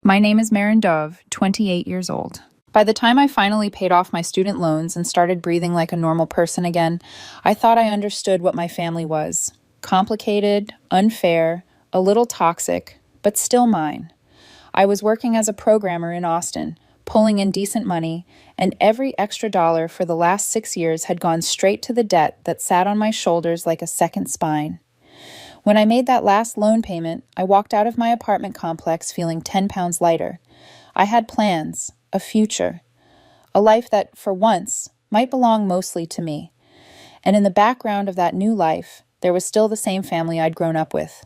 My name is Marin Dove, 28 years old. By the time I finally paid off my student loans and started breathing like a normal person again, I thought I understood what my family was. Complicated, unfair, a little toxic, but still mine. I was working as a programmer in Austin, pulling in decent money, and every extra dollar for the last 6 years had gone straight to the debt that sat on my shoulders like a second spine. When I made that last loan payment, I walked out of my apartment complex feeling 10 pounds lighter. I had plans, a future, a life that, for once, might belong mostly to me. And in the background of that new life, there was still the same family I'd grown up with.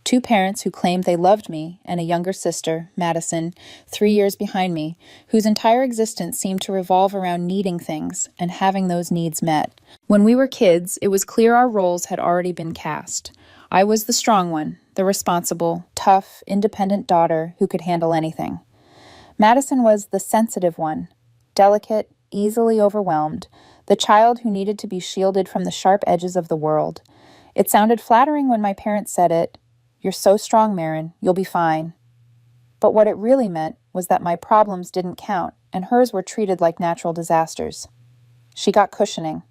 Two parents who claimed they loved me, and a younger sister, Madison, 3 years behind me, whose entire existence seemed to revolve around needing things and having those needs met. When we were kids, it was clear our roles had already been cast. I was the strong one, the responsible, tough, independent daughter who could handle anything. Madison was the sensitive one, delicate, easily overwhelmed, the child who needed to be shielded from the sharp edges of the world. It sounded flattering when my parents said it. "You're so strong, Marin. You'll be fine." But what it really meant was that my problems didn't count, and hers were treated like natural disasters. She got cushioning.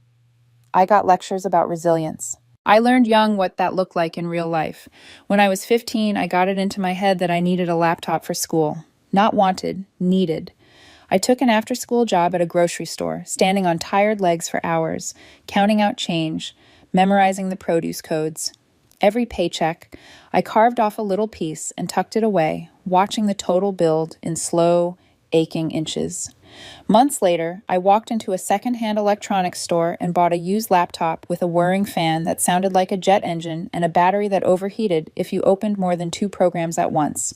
I got lectures about resilience. I learned young what that looked like in real life. When I was 15, I got it into my head that I needed a laptop for school. Not wanted, needed. I took an after-school job at a grocery store, standing on tired legs for hours, counting out change, memorizing the produce codes. Every paycheck, I carved off a little piece and tucked it away, watching the total build in slow, aching inches. Months later, I walked into a second-hand electronics store and bought a used laptop with a whirring fan that sounded like a jet engine and a battery that overheated if you opened more than 2 programs at once.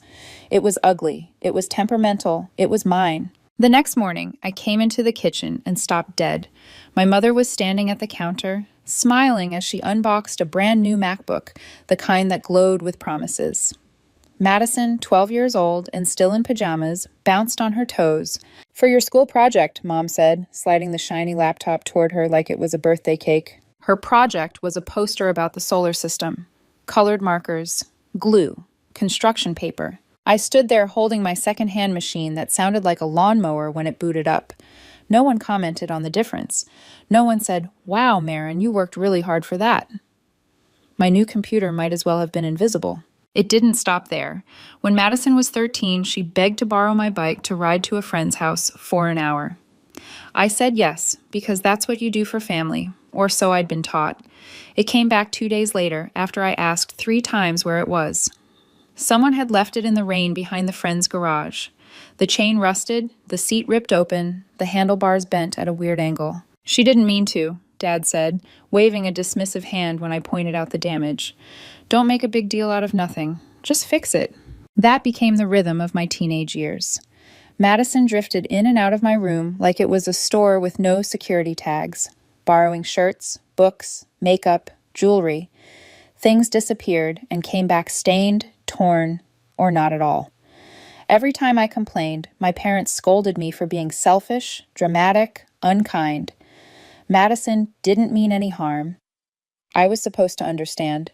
It was ugly. It was temperamental. It was mine. The next morning, I came into the kitchen and stopped dead. My mother was standing at the counter, smiling as she unboxed a brand new MacBook, the kind that glowed with promises. Madison, 12 years old and still in pajamas, bounced on her toes. "For your school project," Mom said, sliding the shiny laptop toward her like it was a birthday cake. Her project was a poster about the solar system. Colored markers, glue, construction paper. I stood there holding my second-hand machine that sounded like a lawnmower when it booted up. No one commented on the difference. No one said, "Wow, Marin, you worked really hard for that." My new computer might as well have been invisible. It didn't stop there. When Madison was 13, she begged to borrow my bike to ride to a friend's house for an hour. I said yes, because that's what you do for family, or so I'd been taught. It came back 2 days later, after I asked 3 times where it was. Someone had left it in the rain behind the friend's garage. The chain rusted, the seat ripped open, the handlebars bent at a weird angle. "She didn't mean to," Dad said, waving a dismissive hand when I pointed out the damage. "Don't make a big deal out of nothing. Just fix it." That became the rhythm of my teenage years. Madison drifted in and out of my room like it was a store with no security tags, borrowing shirts, books, makeup, jewelry. Things disappeared and came back stained, torn, or not at all. Every time I complained, my parents scolded me for being selfish, dramatic, unkind. Madison didn't mean any harm. I was supposed to understand.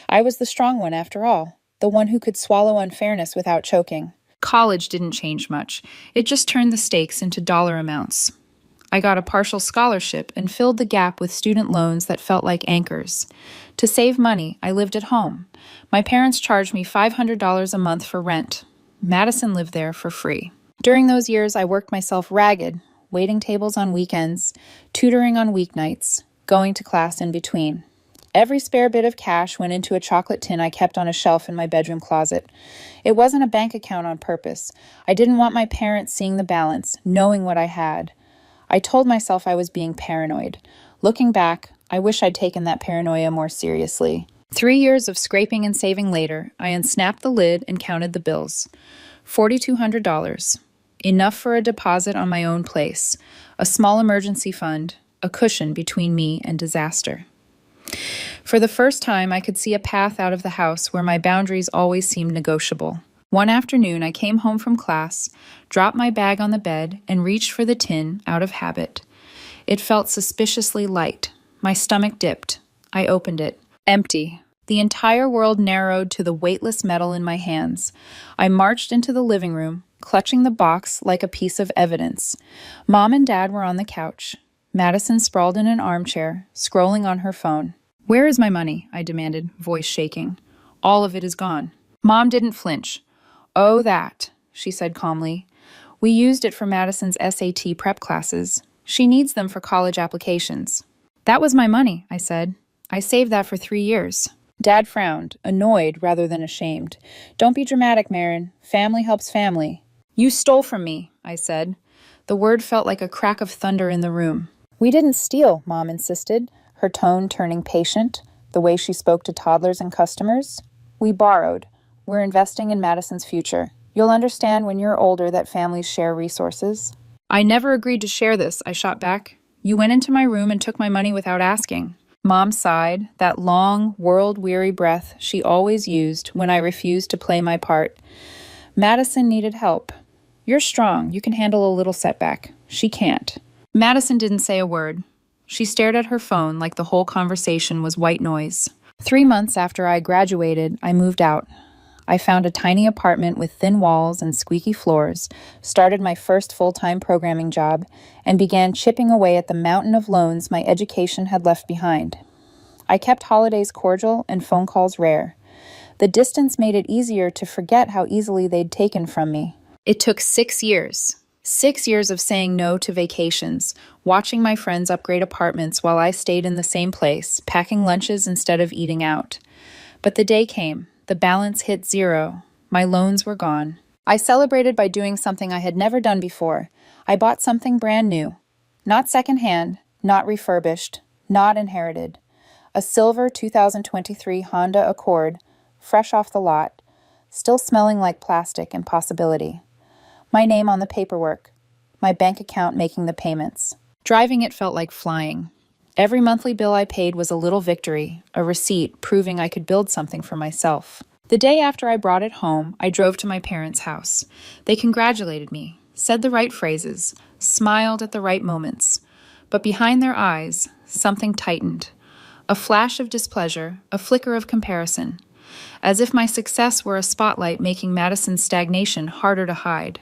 I was the strong one after all, the one who could swallow unfairness without choking. College didn't change much. It just turned the stakes into dollar amounts. I got a partial scholarship and filled the gap with student loans that felt like anchors. To save money, I lived at home. My parents charged me $500 a month for rent. Madison lived there for free. During those years, I worked myself ragged, waiting tables on weekends, tutoring on weeknights, going to class in between. Every spare bit of cash went into a chocolate tin I kept on a shelf in my bedroom closet. It wasn't a bank account on purpose. I didn't want my parents seeing the balance, knowing what I had. I told myself I was being paranoid. Looking back, I wish I'd taken that paranoia more seriously. 3 years of scraping and saving later, I unsnapped the lid and counted the bills. $4,200. Enough for a deposit on my own place, a small emergency fund, a cushion between me and disaster. For the first time, I could see a path out of the house where my boundaries always seemed negotiable. One afternoon, I came home from class, dropped my bag on the bed, and reached for the tin out of habit. It felt suspiciously light. My stomach dipped. I opened it. Empty. The entire world narrowed to the weightless metal in my hands. I marched into the living room, clutching the box like a piece of evidence. Mom and Dad were on the couch. Madison sprawled in an armchair, scrolling on her phone. "Where is my money?" I demanded, voice shaking. "All of it is gone." Mom didn't flinch. "Oh, that," she said calmly. "We used it for Madison's SAT prep classes. She needs them for college applications." "That was my money," I said. "I saved that for 3 years." Dad frowned, annoyed rather than ashamed. "Don't be dramatic, Marin. Family helps family." "You stole from me," I said. The word felt like a crack of thunder in the room. "We didn't steal," Mom insisted, her tone turning patient, the way she spoke to toddlers and customers. "We borrowed. We're investing in Madison's future. You'll understand when you're older that families share resources." "I never agreed to share this," I shot back. "You went into my room and took my money without asking." Mom sighed, that long, world-weary breath she always used when I refused to play my part. "Madison needed help. You're strong. You can handle a little setback. She can't." Madison didn't say a word. She stared at her phone like the whole conversation was white noise. 3 months after I graduated, I moved out. I found a tiny apartment with thin walls and squeaky floors, started my first full-time programming job, and began chipping away at the mountain of loans my education had left behind. I kept holidays cordial and phone calls rare. The distance made it easier to forget how easily they'd taken from me. It took 6 years. 6 years of saying no to vacations, watching my friends upgrade apartments while I stayed in the same place, packing lunches instead of eating out. But the day came. The balance hit 0. My loans were gone. I celebrated by doing something I had never done before. I bought something brand new. Not secondhand, not refurbished, not inherited. A silver 2023 Honda Accord, fresh off the lot, still smelling like plastic and possibility. My name on the paperwork. My bank account making the payments. Driving it felt like flying. Every monthly bill I paid was a little victory, a receipt proving I could build something for myself. The day after I brought it home, I drove to my parents' house. They congratulated me, said the right phrases, smiled at the right moments. But behind their eyes, something tightened. A flash of displeasure, a flicker of comparison. As if my success were a spotlight making Madison's stagnation harder to hide.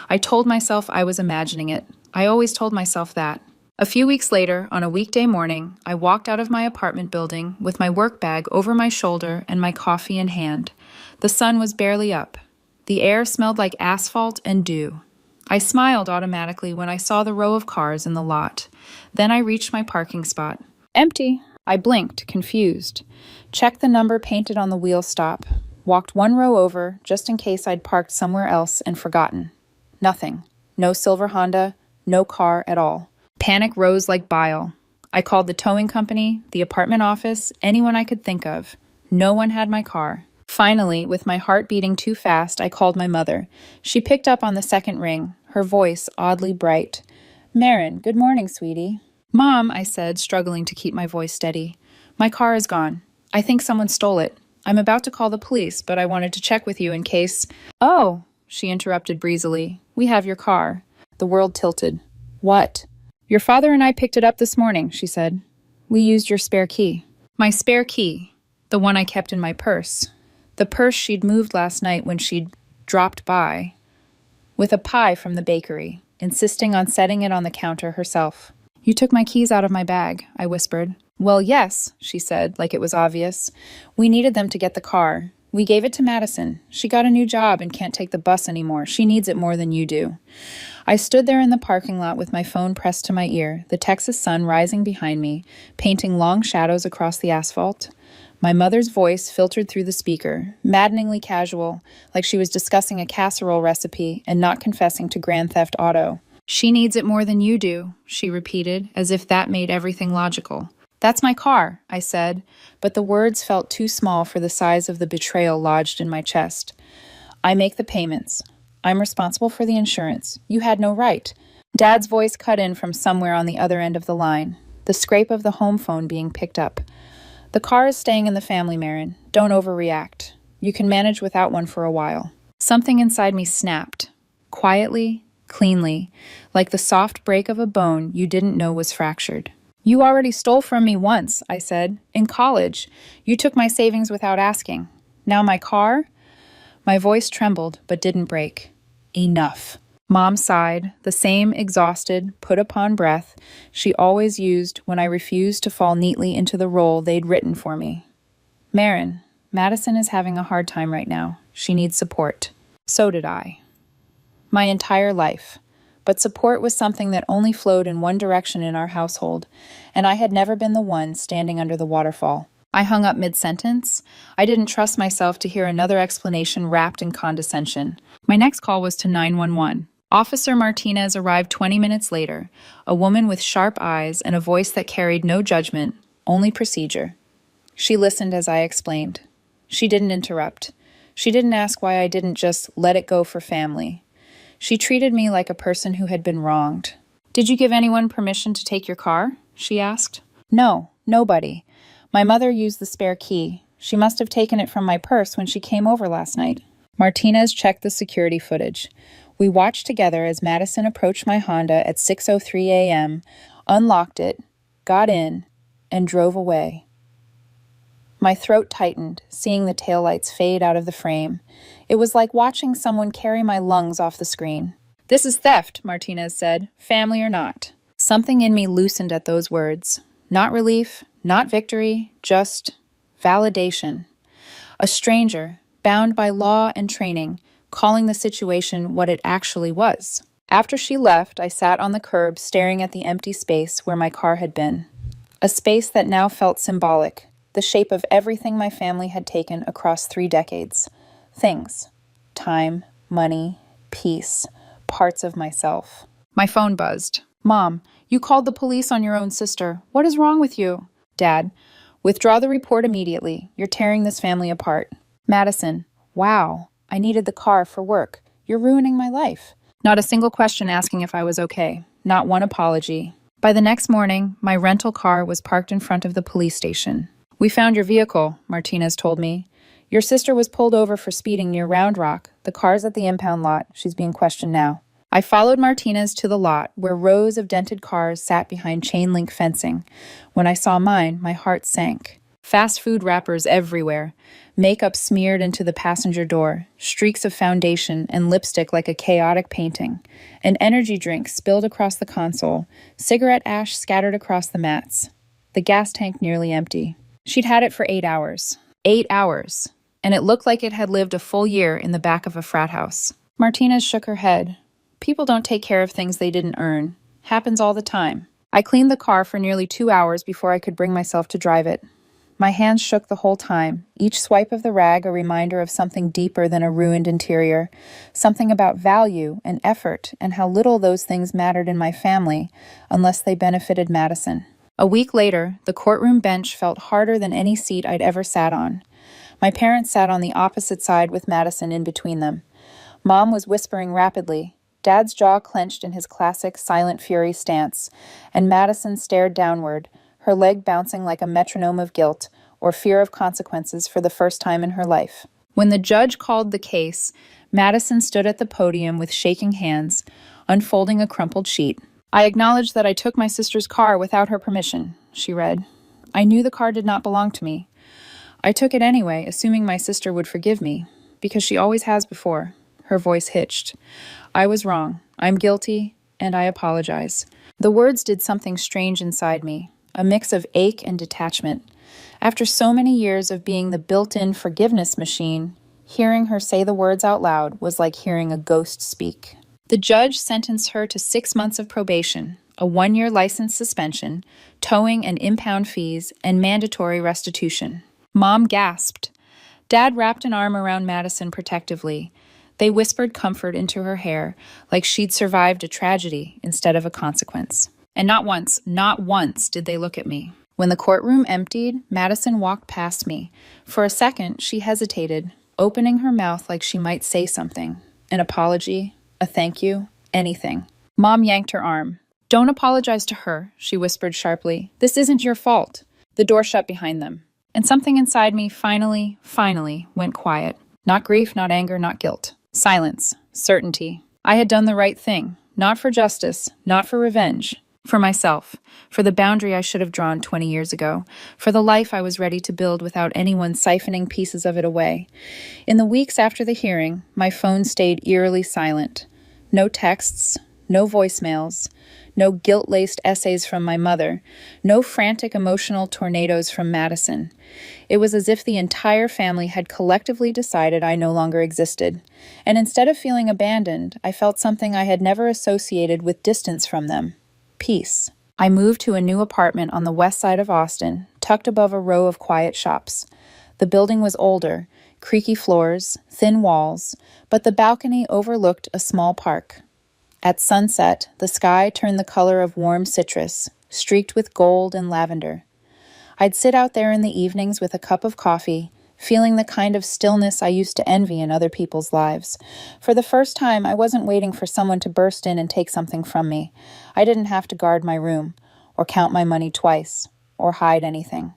I told myself I was imagining it. I always told myself that. A few weeks later, on a weekday morning, I walked out of my apartment building with my work bag over my shoulder and my coffee in hand. The sun was barely up. The air smelled like asphalt and dew. I smiled automatically when I saw the row of cars in the lot. Then I reached my parking spot. Empty. I blinked, confused. Checked the number painted on the wheel stop. Walked one row over, just in case I'd parked somewhere else and forgotten. Nothing. No silver Honda, no car at all. Panic rose like bile. I called the towing company, the apartment office, anyone I could think of. No one had my car. Finally, with my heart beating too fast, I called my mother. She picked up on the second ring, her voice oddly bright. "Marin, good morning, sweetie." "Mom," I said, struggling to keep my voice steady. "My car is gone. I think someone stole it. I'm about to call the police, but I wanted to check with you in case—" "Oh," she interrupted breezily. "We have your car." The world tilted. "What?" "Your father and I picked it up this morning," she said. "We used your spare key." My spare key. The one I kept in my purse. The purse she'd moved last night when she'd dropped by. With a pie from the bakery, insisting on setting it on the counter herself. "You took my keys out of my bag," I whispered. "Well, yes," she said, like it was obvious. "We needed them to get the car. We gave it to Madison. She got a new job and can't take the bus anymore. She needs it more than you do." I stood there in the parking lot with my phone pressed to my ear, the Texas sun rising behind me, painting long shadows across the asphalt. My mother's voice filtered through the speaker, maddeningly casual, like she was discussing a casserole recipe and not confessing to Grand Theft Auto. "She needs it more than you do," she repeated, as if that made everything logical. "That's my car," I said, but the words felt too small for the size of the betrayal lodged in my chest. "I make the payments. I'm responsible for the insurance. You had no right." Dad's voice cut in from somewhere on the other end of the line, the scrape of the home phone being picked up. "The car is staying in the family, Marin. Don't overreact. You can manage without one for a while." Something inside me snapped, quietly, cleanly, like the soft break of a bone you didn't know was fractured. You already stole from me once, I said. In college. You took my savings without asking. Now my car? My voice trembled, but didn't break. Enough. Mom sighed, the same exhausted, put upon breath she always used when I refused to fall neatly into the role they'd written for me. Marin, Madison is having a hard time right now. She needs support. So did I. My entire life. But support was something that only flowed in one direction in our household, and I had never been the one standing under the waterfall. I hung up mid-sentence. I didn't trust myself to hear another explanation wrapped in condescension. My next call was to 911. Officer Martinez arrived 20 minutes later, a woman with sharp eyes and a voice that carried no judgment, only procedure. She listened as I explained. She didn't interrupt. She didn't ask why I didn't just let it go for family. She treated me like a person who had been wronged. Did you give anyone permission to take your car? She asked. No, nobody. My mother used the spare key. She must have taken it from my purse when she came over last night. Martinez checked the security footage. We watched together as Madison approached my Honda at 6:03 a.m., unlocked it, got in, and drove away. My throat tightened, seeing the taillights fade out of the frame. It was like watching someone carry my lungs off the screen. This is theft, Martinez said, family or not. Something in me loosened at those words. Not relief, not victory, just validation. A stranger, bound by law and training, calling the situation what it actually was. After she left, I sat on the curb staring at the empty space where my car had been. A space that now felt symbolic, the shape of everything my family had taken across 3 decades. Things. Time, money, peace, parts of myself. My phone buzzed. Mom, you called the police on your own sister. What is wrong with you? Dad, withdraw the report immediately. You're tearing this family apart. Madison, wow, I needed the car for work. You're ruining my life. Not a single question asking if I was okay. Not one apology. By the next morning, my rental car was parked in front of the police station. We found your vehicle, Martinez told me. Your sister was pulled over for speeding near Round Rock. The car's at the impound lot. She's being questioned now. I followed Martinez to the lot, where rows of dented cars sat behind chain-link fencing. When I saw mine, my heart sank. Fast food wrappers everywhere, makeup smeared into the passenger door, streaks of foundation and lipstick like a chaotic painting, an energy drink spilled across the console, cigarette ash scattered across the mats. The gas tank nearly empty. She'd had it for 8 hours. 8 hours. And it looked like it had lived a full year in the back of a frat house. Martinez shook her head. People don't take care of things they didn't earn. Happens all the time. I cleaned the car for nearly 2 hours before I could bring myself to drive it. My hands shook the whole time, each swipe of the rag a reminder of something deeper than a ruined interior, something about value and effort and how little those things mattered in my family unless they benefited Madison. A week later, the courtroom bench felt harder than any seat I'd ever sat on. My parents sat on the opposite side with Madison in between them. Mom was whispering rapidly. Dad's jaw clenched in his classic silent fury stance, and Madison stared downward, her leg bouncing like a metronome of guilt or fear of consequences for the first time in her life. When the judge called the case, Madison stood at the podium with shaking hands, unfolding a crumpled sheet. I acknowledge that I took my sister's car without her permission, she read. I knew the car did not belong to me. I took it anyway, assuming my sister would forgive me, because she always has before. Her voice hitched. I was wrong. I'm guilty, and I apologize. The words did something strange inside me, a mix of ache and detachment. After so many years of being the built-in forgiveness machine, hearing her say the words out loud was like hearing a ghost speak. The judge sentenced her to 6 months of probation, a 1-year license suspension, towing and impound fees, and mandatory restitution. Mom gasped. Dad wrapped an arm around Madison protectively. They whispered comfort into her hair, like she'd survived a tragedy instead of a consequence. And not once did they look at me. When the courtroom emptied, Madison walked past me. For a second, she hesitated, opening her mouth like she might say something. An apology, a thank you, anything. Mom yanked her arm. Don't apologize to her, she whispered sharply. This isn't your fault. The door shut behind them. And something inside me finally went quiet. Not grief, not anger, not guilt. Silence. Certainty. I had done the right thing. Not for justice, not for revenge. For myself, for the boundary I should have drawn 20 years ago, for the life I was ready to build without anyone siphoning pieces of it away. In the weeks after the hearing, my phone stayed eerily silent. No texts, no voicemails, no guilt-laced essays from my mother, no frantic emotional tornadoes from Madison. It was as if the entire family had collectively decided I no longer existed. And instead of feeling abandoned, I felt something I had never associated with distance from them. Peace. I moved to a new apartment on the west side of Austin, tucked above a row of quiet shops. The building was older, creaky floors, thin walls, but the balcony overlooked a small park. At sunset, the sky turned the color of warm citrus, streaked with gold and lavender. I'd sit out there in the evenings with a cup of coffee, feeling the kind of stillness I used to envy in other people's lives. For the first time, I wasn't waiting for someone to burst in and take something from me. I didn't have to guard my room, or count my money twice, or hide anything.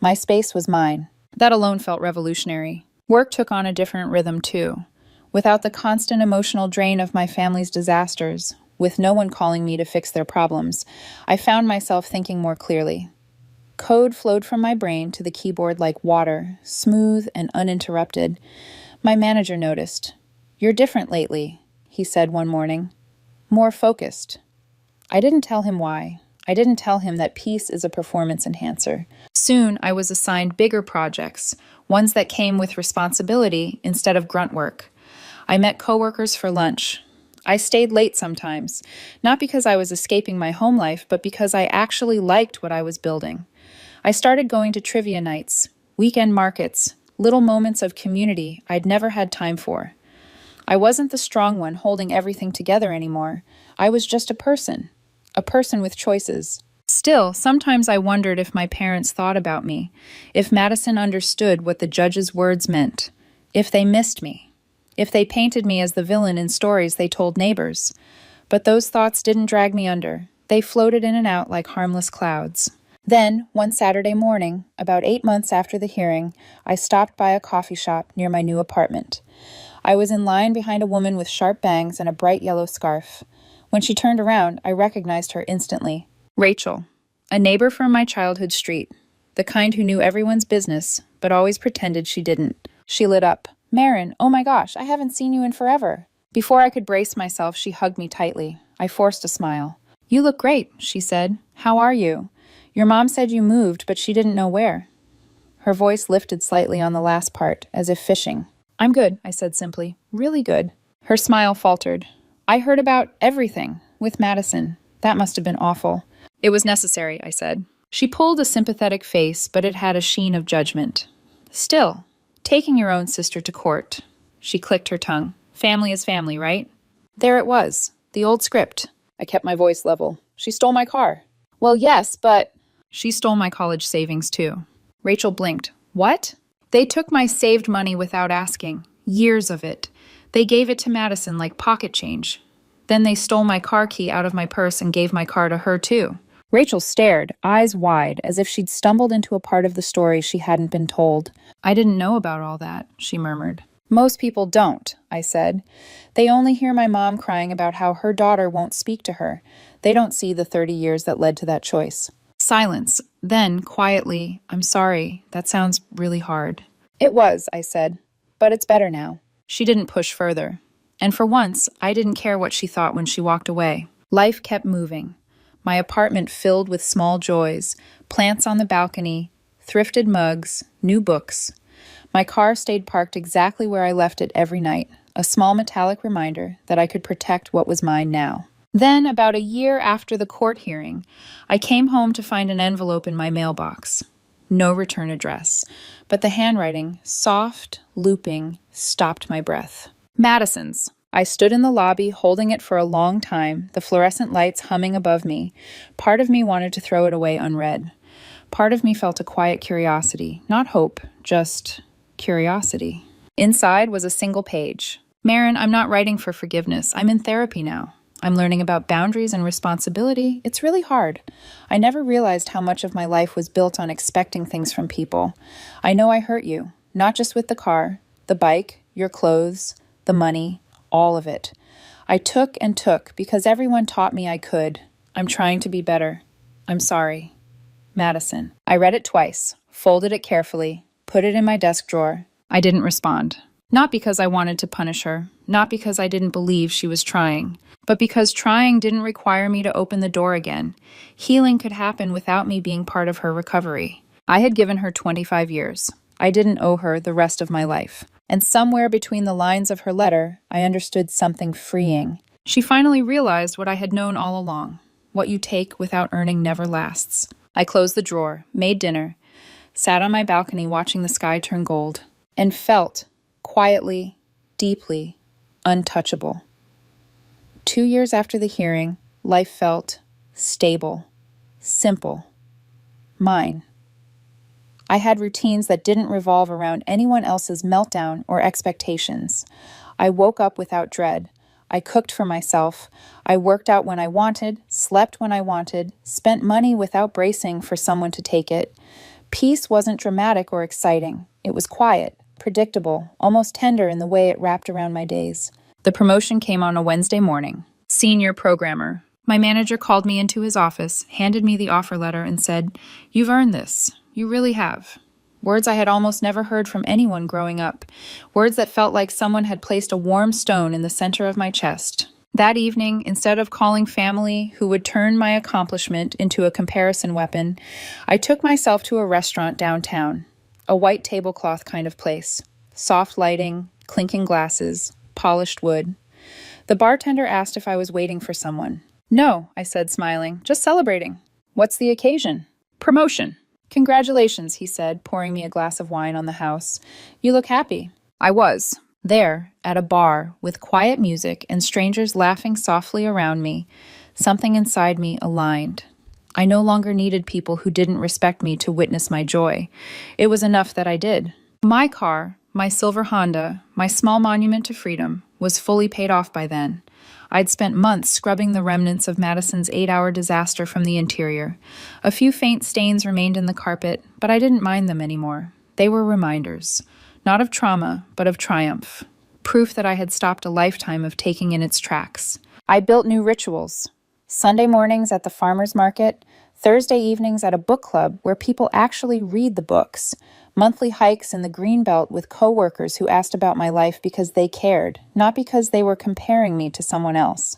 My space was mine. That alone felt revolutionary. Work took on a different rhythm, too. Without the constant emotional drain of my family's disasters, with no one calling me to fix their problems, I found myself thinking more clearly. Code flowed from my brain to the keyboard like water, smooth and uninterrupted. My manager noticed. "You're different lately," he said one morning. "More focused." I didn't tell him why. I didn't tell him that peace is a performance enhancer. Soon, I was assigned bigger projects, ones that came with responsibility instead of grunt work. I met coworkers for lunch. I stayed late sometimes, not because I was escaping my home life, but because I actually liked what I was building. I started going to trivia nights, weekend markets, little moments of community I'd never had time for. I wasn't the strong one holding everything together anymore. I was just a person with choices. Still, sometimes I wondered if my parents thought about me, if Madison understood what the judge's words meant, if they missed me, if they painted me as the villain in stories they told neighbors. But those thoughts didn't drag me under. They floated in and out like harmless clouds. Then, one Saturday morning, about 8 months after the hearing, I stopped by a coffee shop near my new apartment. I was in line behind a woman with sharp bangs and a bright yellow scarf. When she turned around, I recognized her instantly. Rachel, a neighbor from my childhood street, the kind who knew everyone's business, but always pretended she didn't. She lit up. "Marin, oh my gosh, I haven't seen you in forever." Before I could brace myself, she hugged me tightly. I forced a smile. "You look great," she said. "How are you? Your mom said you moved, but she didn't know where." Her voice lifted slightly on the last part, as if fishing. "I'm good," I said simply. "Really good." Her smile faltered. "I heard about everything with Madison. That must have been awful." "It was necessary," I said. She pulled a sympathetic face, but it had a sheen of judgment. "Still, taking your own sister to court." She clicked her tongue. "Family is family, right?" There it was, the old script. I kept my voice level. "She stole my car." "Well, yes, but—" "She stole my college savings, too." Rachel blinked. "What?" "They took my saved money without asking. Years of it. They gave it to Madison like pocket change. Then they stole my car key out of my purse and gave my car to her, too." Rachel stared, eyes wide, as if she'd stumbled into a part of the story she hadn't been told. "I didn't know about all that," she murmured. "Most people don't," I said. "They only hear my mom crying about how her daughter won't speak to her. They don't see the 30 years that led to that choice." Silence. Then, quietly, "I'm sorry. That sounds really hard." "It was," I said. "But it's better now." She didn't push further. And for once, I didn't care what she thought when she walked away. Life kept moving. My apartment filled with small joys, plants on the balcony, thrifted mugs, new books. My car stayed parked exactly where I left it every night, a small metallic reminder that I could protect what was mine now. Then, about a year after the court hearing, I came home to find an envelope in my mailbox. No return address, but the handwriting, soft, looping, stopped my breath. Madison's. I stood in the lobby holding it for a long time, the fluorescent lights humming above me. Part of me wanted to throw it away unread. Part of me felt a quiet curiosity, not hope, just curiosity. Inside was a single page. "Marin, I'm not writing for forgiveness. I'm in therapy now. I'm learning about boundaries and responsibility. It's really hard. I never realized how much of my life was built on expecting things from people. I know I hurt you, not just with the car, the bike, your clothes, the money, all of it. I took and took because everyone taught me I could. I'm trying to be better. I'm sorry. Madison. I read it twice, folded it carefully, put it in my desk drawer. I didn't respond. Not because I wanted to punish her, not because I didn't believe she was trying, but because trying didn't require me to open the door again. Healing could happen without me being part of her recovery. I had given her 25 years. I didn't owe her the rest of my life. And somewhere between the lines of her letter, I understood something freeing. She finally realized what I had known all along. What you take without earning never lasts. I closed the drawer, made dinner, sat on my balcony watching the sky turn gold, and felt, quietly, deeply, untouchable. 2 years after the hearing, life felt stable, simple, mine. I had routines that didn't revolve around anyone else's meltdown or expectations. I woke up without dread. I cooked for myself. I worked out when I wanted, slept when I wanted, spent money without bracing for someone to take it. Peace wasn't dramatic or exciting. It was quiet, predictable, almost tender in the way it wrapped around my days. The promotion came on a Wednesday morning. Senior programmer. My manager called me into his office, handed me the offer letter, and said, "You've earned this. You really have." Words I had almost never heard from anyone growing up. Words that felt like someone had placed a warm stone in the center of my chest. That evening, instead of calling family who would turn my accomplishment into a comparison weapon, I took myself to a restaurant downtown. A white tablecloth kind of place. Soft lighting, clinking glasses, polished wood. The bartender asked if I was waiting for someone. "No," I said, smiling. "Just celebrating." "What's the occasion?" "Promotion." "Congratulations," he said, pouring me a glass of wine on the house. "You look happy." I was. There, at a bar, with quiet music and strangers laughing softly around me, something inside me aligned. I no longer needed people who didn't respect me to witness my joy. It was enough that I did. My car, my silver Honda, my small monument to freedom, was fully paid off by then. I'd spent months scrubbing the remnants of Madison's 8-hour disaster from the interior. A few faint stains remained in the carpet, but I didn't mind them anymore. They were reminders, not of trauma, but of triumph. Proof that I had stopped a lifetime of taking in its tracks. I built new rituals. Sunday mornings at the farmer's market, Thursday evenings at a book club where people actually read the books, monthly hikes in the Greenbelt with coworkers who asked about my life because they cared, not because they were comparing me to someone else.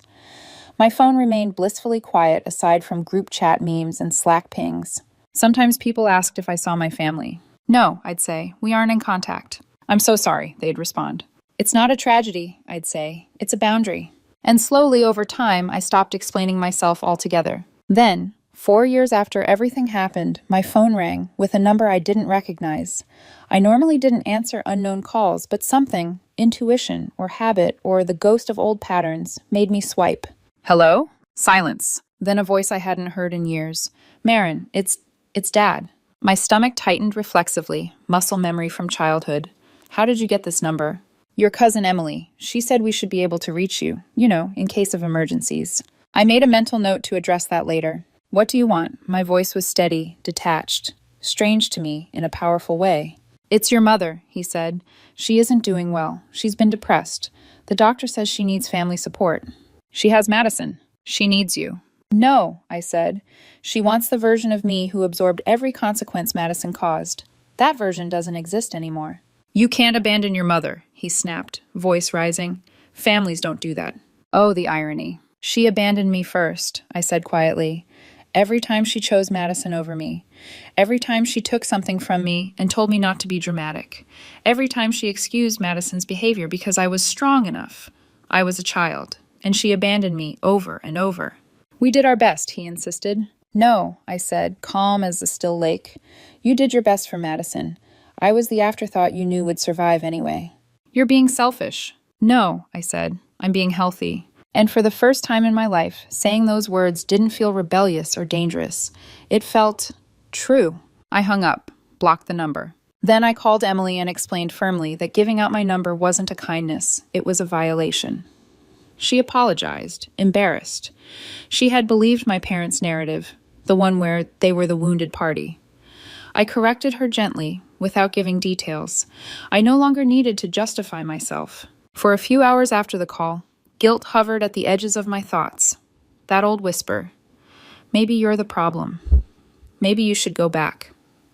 My phone remained blissfully quiet aside from group chat memes and Slack pings. Sometimes people asked if I saw my family. "No," I'd say, "we aren't in contact." "I'm so sorry," they'd respond. "It's not a tragedy," I'd say. "It's a boundary." And slowly over time, I stopped explaining myself altogether. Then, 4 years after everything happened, my phone rang with a number I didn't recognize. I normally didn't answer unknown calls, but something, intuition or habit or the ghost of old patterns, made me swipe. "Hello?" Silence. Then a voice I hadn't heard in years. "Marin, it's Dad." My stomach tightened reflexively, muscle memory from childhood. "How did you get this number?" "Your cousin Emily. She said we should be able to reach you, in case of emergencies." I made a mental note to address that later. "What do you want?" My voice was steady, detached, strange to me in a powerful way. "It's your mother," he said. "She isn't doing well. She's been depressed. The doctor says she needs family support." "She has Madison. She needs you." "No," I said. "She wants the version of me who absorbed every consequence Madison caused. That version doesn't exist anymore." "You can't abandon your mother," he snapped, voice rising. "Families don't do that." Oh, the irony. "She abandoned me first," I said quietly. "Every time she chose Madison over me. Every time she took something from me and told me not to be dramatic. Every time she excused Madison's behavior because I was strong enough. I was a child, and she abandoned me over and over." "We did our best," he insisted. "No," I said, calm as a still lake. "You did your best for Madison. I was the afterthought you knew would survive anyway." "You're being selfish." "No," I said. "I'm being healthy." And for the first time in my life, saying those words didn't feel rebellious or dangerous. It felt true. I hung up, blocked the number. Then I called Emily and explained firmly that giving out my number wasn't a kindness, it was a violation. She apologized, embarrassed. She had believed my parents' narrative, the one where they were the wounded party. I corrected her gently, without giving details. I no longer needed to justify myself. For a few hours after the call, guilt hovered at the edges of my thoughts. That old whisper. Maybe you're the problem. Maybe you should go back.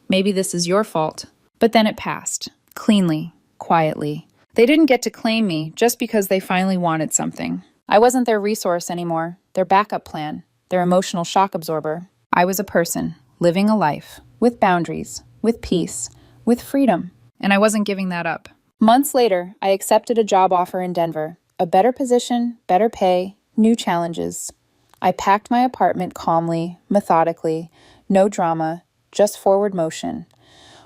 Maybe this is your fault. But then it passed, cleanly, quietly. They didn't get to claim me just because they finally wanted something. I wasn't their resource anymore, their backup plan, their emotional shock absorber. I was a person, living a life, with boundaries, with peace, with freedom. And I wasn't giving that up. Months later, I accepted a job offer in Denver. A better position, better pay, new challenges. I packed my apartment calmly, methodically, no drama, just forward motion.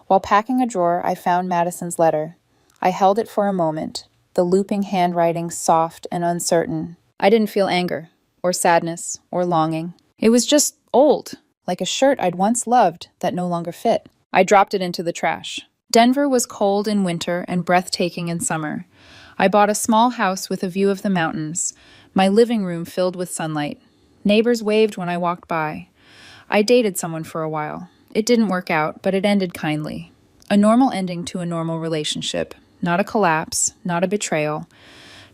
While packing a drawer, I found Madison's letter. I held it for a moment, the looping handwriting soft and uncertain. I didn't feel anger, or sadness, or longing. It was just old, like a shirt I'd once loved that no longer fit. I dropped it into the trash. Denver was cold in winter and breathtaking in summer. I bought a small house with a view of the mountains, my living room filled with sunlight. Neighbors waved when I walked by. I dated someone for a while. It didn't work out, but it ended kindly. A normal ending to a normal relationship. Not a collapse, not a betrayal.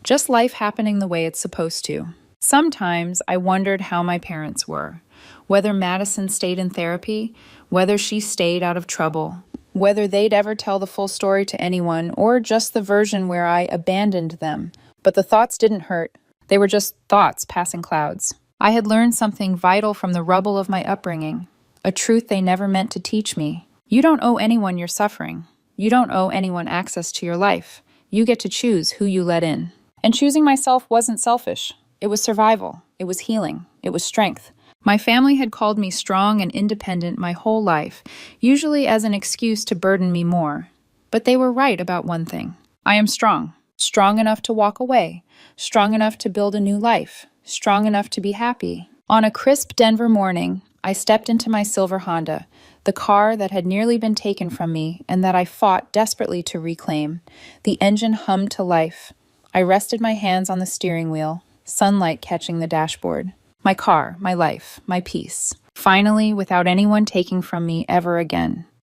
Just life happening the way it's supposed to. Sometimes I wondered how my parents were. Whether Madison stayed in therapy, whether she stayed out of trouble, whether they'd ever tell the full story to anyone, or just the version where I abandoned them. But the thoughts didn't hurt. They were just thoughts passing clouds. I had learned something vital from the rubble of my upbringing, a truth they never meant to teach me. You don't owe anyone your suffering. You don't owe anyone access to your life. You get to choose who you let in. And choosing myself wasn't selfish. It was survival. It was healing. It was strength. My family had called me strong and independent my whole life, usually as an excuse to burden me more. But they were right about one thing. I am strong. Strong enough to walk away. Strong enough to build a new life. Strong enough to be happy. On a crisp Denver morning, I stepped into my silver Honda, the car that had nearly been taken from me and that I fought desperately to reclaim. The engine hummed to life. I rested my hands on the steering wheel, sunlight catching the dashboard. My car, my life, my peace. Finally, without anyone taking from me ever again.